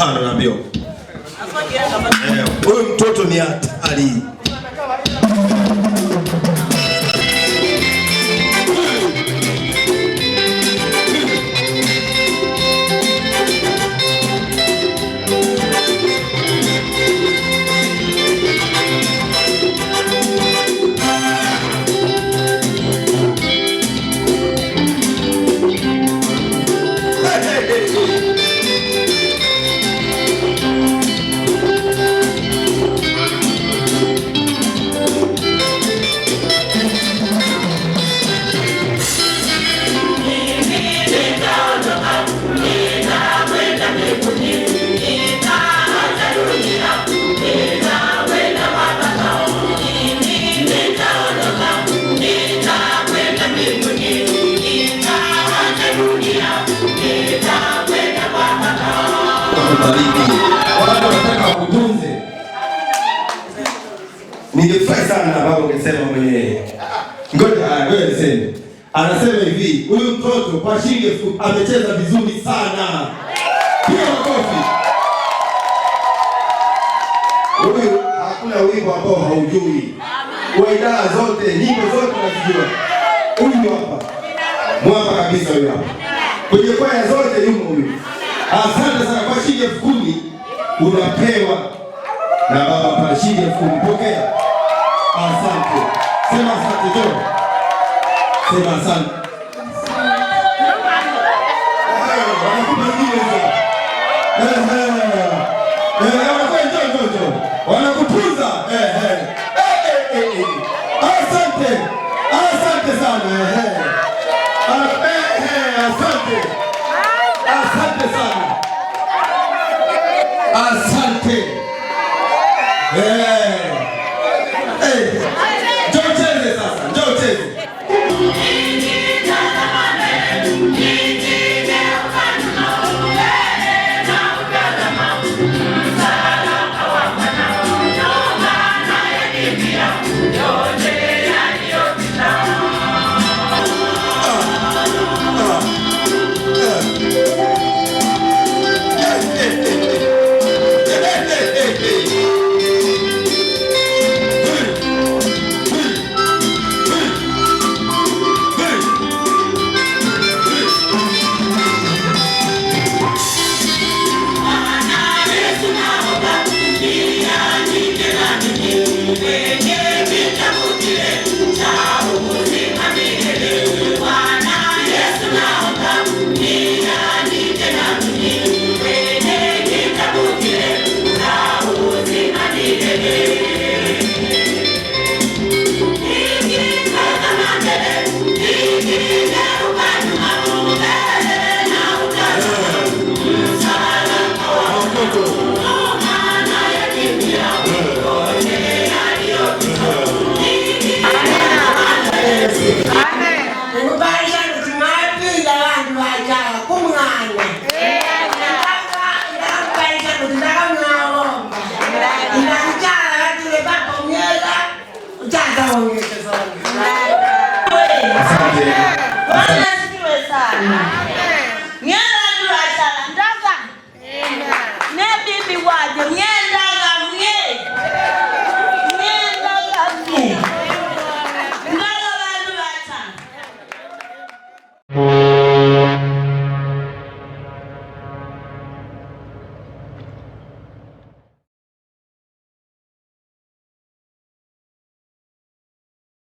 5 na mbio. Huyu mtoto ni hatari. Wanataka kutunze. Ningefurahi sana baba ungesema mwenyewe. Ngoja wewe niseme. Anasema hivi, huyu mtoto kwa shilingi 1000 amecheza vizuri sana. Piga makofi. Huyu hakuna wimbo ambao haujui. Kwa idara zote, nyimbo zote unazijua. Huyu hapa. Mwamba kabisa huyu hapa. Kwenye kwaya zote yumo huyu. Asante sana kwa shilingi 10,000 unapewa na baba kwa shilingi 10,000. Pokea. Asante. Sema asante Joe. Sema asante. Wanakupa ngine hizo. Wanakutunza. Asante. Asante sana. Asante. Asante sana. Asante. Njoo cheze sasa. Njoo cheze. Asante.